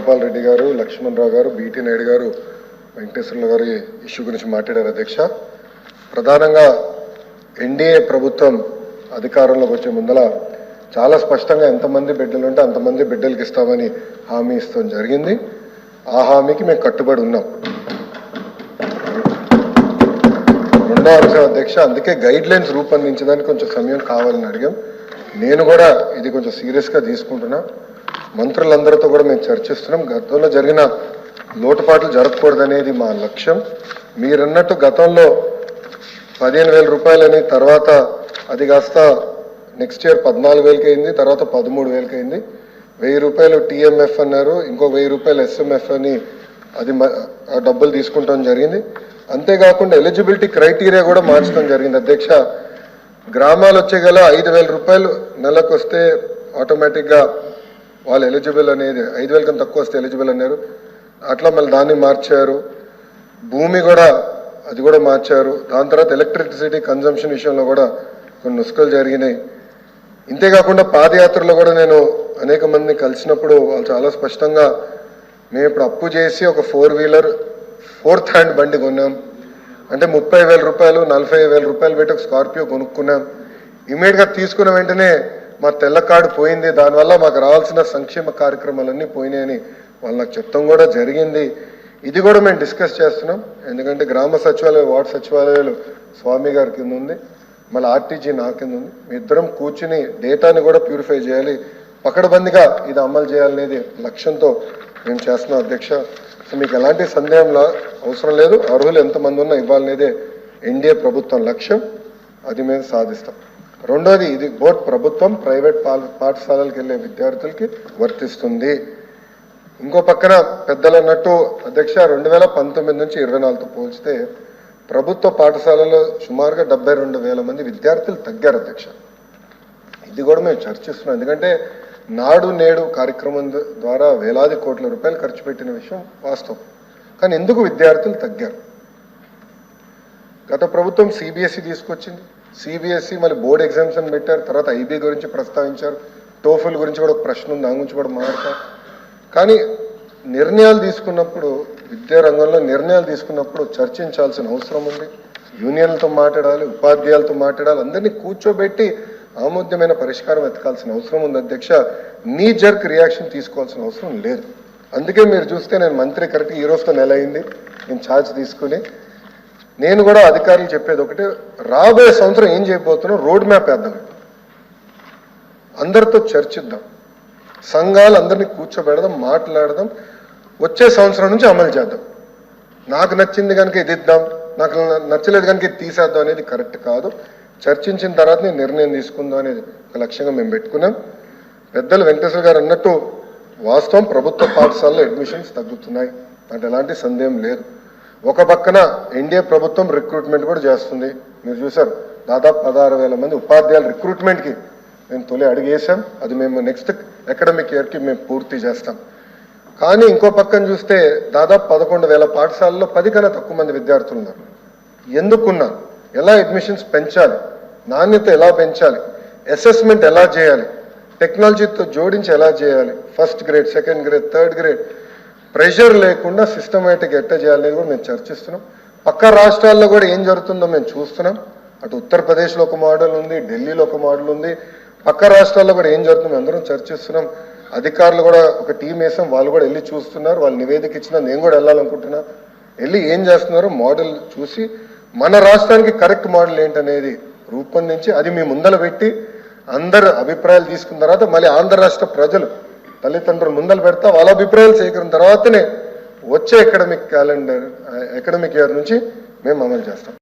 వేణుగోపాల్ రెడ్డి గారు, లక్ష్మణ్ రావు గారు, బీటీ నాయుడు గారు, వెంకటేశ్వర్ల గారు ఇష్యూ గురించి మాట్లాడారు అధ్యక్ష. ప్రధానంగా ఎన్డీఏ ప్రభుత్వం అధికారంలోకి వచ్చే ముందల చాలా స్పష్టంగా ఎంతమంది బిడ్డలు ఉంటే అంతమంది బిడ్డలకి ఇస్తామని హామీ ఇస్తాం జరిగింది. ఆ హామీకి మేము కట్టుబడి ఉన్నాం. రెండో అంశం అధ్యక్ష, అందుకే గైడ్ లైన్స్ రూపొందించడానికి కొంచెం సమయం కావాలని అడిగాం. నేను కూడా ఇది కొంచెం సీరియస్గా తీసుకుంటున్నా. మంత్రులందరితో కూడా మేము చర్చిస్తున్నాం. గతంలో జరిగిన లోటుపాట్లు జరగకూడదనేది మా లక్ష్యం. మీరన్నట్టు గతంలో 15,000 రూపాయలని, తర్వాత అది కాస్త నెక్స్ట్ ఇయర్ 14,000కి అయింది, తర్వాత 13,000కి అయింది. 1,000 రూపాయలు టీఎంఎఫ్ అన్నారు, ఇంకో 1,000 రూపాయలు ఎస్ఎంఎఫ్ అని అది డబ్బులు తీసుకుంటాం జరిగింది. అంతేకాకుండా ఎలిజిబిలిటీ క్రైటీరియా కూడా మార్చడం జరిగింది అధ్యక్ష. గ్రామాలు వచ్చే గల 5,000 రూపాయలు నెలకు వస్తే ఆటోమేటిక్గా వాళ్ళు ఎలిజిబుల్ అనేది, 5,000 కన్నా తక్కువ వస్తే ఎలిజిబుల్ అన్నారు. అట్లా మళ్ళీ దాన్ని మార్చారు. భూమి కూడా అది కూడా మార్చారు. దాని తర్వాత ఎలక్ట్రిసిటీ కన్జంప్షన్ విషయంలో కూడా కొన్ని నుసుకలు జరిగినాయి. ఇంతేకాకుండా పాదయాత్రలో కూడా నేను అనేక మందిని కలిసినప్పుడు వాళ్ళు చాలా స్పష్టంగా మేము ఇప్పుడు అప్పు చేసి ఒక 4-వీలర్ 4th హ్యాండ్ బండి కొన్నాం అంటే 30,000 రూపాయలు 40,000 రూపాయలు పెట్టి ఒక స్కార్పియో కొనుక్కున్నాం. ఇమీడియట్గా తీసుకున్న వెంటనే మా తెల్ల కార్డు పోయింది, దానివల్ల మాకు రావాల్సిన సంక్షేమ కార్యక్రమాలన్నీ పోయినాయని వాళ్ళు నాకు చెప్తాం కూడా జరిగింది. ఇది కూడా మేము డిస్కస్ చేస్తున్నాం. ఎందుకంటే గ్రామ సచివాలయ, వార్డు సచివాలయాలు స్వామి గారి కింద ఉంది, మళ్ళీ ఆర్టీజీ నా కింద ఉంది. మీ ఇద్దరం కూర్చుని డేటాని కూడా ప్యూరిఫై చేయాలి, పకడ్బందీగా ఇది అమలు చేయాలనేది లక్ష్యంతో మేము చేస్తున్నాం అధ్యక్ష. సో మీకు ఎలాంటి సందేహంలా అవసరం లేదు. అర్హులు ఎంతమంది ఉన్నా ఇవ్వాలనేదే ఎన్డీఏ ప్రభుత్వం లక్ష్యం. అది మేము సాధిస్తాం. రెండోది, ఇది బోత్ ప్రభుత్వం ప్రైవేట్ పాఠశాలలకు వెళ్ళే విద్యార్థులకి వర్తిస్తుంది. ఇంకో పక్కన పెద్దలు అన్నట్టు అధ్యక్ష 2019 నుంచి 24తో పోల్చితే ప్రభుత్వ పాఠశాలలో సుమారుగా 72,000 మంది విద్యార్థులు తగ్గారు అధ్యక్ష. ఇది కూడా మేము చర్చిస్తున్నాం. ఎందుకంటే నాడు నేడు కార్యక్రమం ద్వారా వేలాది కోట్ల రూపాయలు ఖర్చు పెట్టిన విషయం వాస్తవం. కానీ ఎందుకు విద్యార్థులు తగ్గారు? గత ప్రభుత్వం సిబిఎస్ఈ తీసుకొచ్చింది. సిబిఎస్ఈ మళ్ళీ బోర్డు ఎగ్జామ్స్ అని పెట్టారు. తర్వాత ఐబీ గురించి ప్రస్తావించారు. టోఫెల్ గురించి కూడా ఒక ప్రశ్న ఉంది, దాని గురించి కూడా మాట్లాడతారు. కానీ నిర్ణయాలు తీసుకున్నప్పుడు, విద్యారంగంలో నిర్ణయాలు తీసుకున్నప్పుడు చర్చించాల్సిన అవసరం ఉంది. యూనియన్లతో మాట్లాడాలి, ఉపాధ్యాయులతో మాట్లాడాలి, అందరినీ కూర్చోబెట్టి ఆమోద్యమైన పరిష్కారం వెతకాల్సిన అవసరం ఉంది అధ్యక్ష. నీ జర్క్ రియాక్షన్ తీసుకోవాల్సిన అవసరం లేదు. అందుకే మీరు చూస్తే నేను మంత్రి కరెక్ట్గా ఈ రోజుతో నెల అయింది నేను ఛార్జ్ తీసుకుని. నేను కూడా అధికారులు చెప్పేది ఒకటే, రాబోయే సంవత్సరం ఏం చేయబోతున్నాం రోడ్ మ్యాప్ వేద్దాం, అందరితో చర్చిద్దాం, సంఘాలు అందరినీ కూర్చోబెడదాం, మాట్లాడదాం, వచ్చే సంవత్సరం నుంచి అమలు చేద్దాం. నాకు నచ్చింది కనుక ఇది ఇద్దాం, నాకు నచ్చలేదు కనుక ఇది తీసేద్దాం అనేది కరెక్ట్ కాదు. చర్చించిన తర్వాత నేను నిర్ణయం తీసుకుందాం అనేది ఒక లక్ష్యంగా మేము పెట్టుకున్నాం. పెద్దలు వెంకటేశ్వర గారు అన్నట్టు వాస్తవం, ప్రభుత్వ పాఠశాలలో అడ్మిషన్స్ తగ్గుతున్నాయి అంటే ఎలాంటి సందేహం లేదు. ఒక పక్కన ఎన్డీఏ ప్రభుత్వం రిక్రూట్మెంట్ కూడా చేస్తుంది. మీరు చూసారు, దాదాపు 16,000 మంది ఉపాధ్యాయుల రిక్రూట్మెంట్కి మేము తొలి అడిగేసాం. అది మేము నెక్స్ట్ అకాడమిక్ ఇయర్కి మేము పూర్తి చేస్తాం. కానీ ఇంకో పక్కన చూస్తే దాదాపు 11,000 పాఠశాలలో 10 కన్నా తక్కువ మంది విద్యార్థులు ఉన్నారు. ఎందుకున్నారు? ఎలా అడ్మిషన్స్ పెంచాలి, నాణ్యత ఎలా పెంచాలి, అసెస్మెంట్ ఎలా చేయాలి, టెక్నాలజీతో జోడించి ఎలా చేయాలి, first grade, second grade, third grade pressure లేకుండా సిస్టమేటిక్ ఎట్లా చేయాలనేది కూడా మేము చర్చిస్తున్నాం. పక్క రాష్ట్రాల్లో కూడా ఏం జరుగుతుందో మేము చూస్తున్నాం. అటు ఉత్తరప్రదేశ్లో ఒక మోడల్ ఉంది, ఢిల్లీలో ఒక మోడల్ ఉంది, పక్క రాష్ట్రాల్లో కూడా ఏం జరుగుతుందో అందరం చర్చిస్తున్నాం. అధికారులు కూడా ఒక టీం వేసాం, వాళ్ళు కూడా వెళ్ళి చూస్తున్నారు. వాళ్ళు నివేదిక ఇచ్చినా నేను కూడా వెళ్ళాలనుకుంటున్నా. వెళ్ళి ఏం చేస్తున్నారో మోడల్ చూసి మన రాష్ట్రానికి కరెక్ట్ మోడల్ ఏంటనేది రూపొందించి అది మీ ముందర పెట్టి అందరు అభిప్రాయాలు తీసుకున్న తర్వాత మళ్ళీ ఆంధ్ర రాష్ట్ర ప్రజలు తల్లిదండ్రులు ముందర పెడతా వాళ్ళ అభిప్రాయాలు సేకరిన తర్వాతనే వచ్చే అకాడమిక్ ఇయర్ నుంచి మేము అమలు చేస్తాం.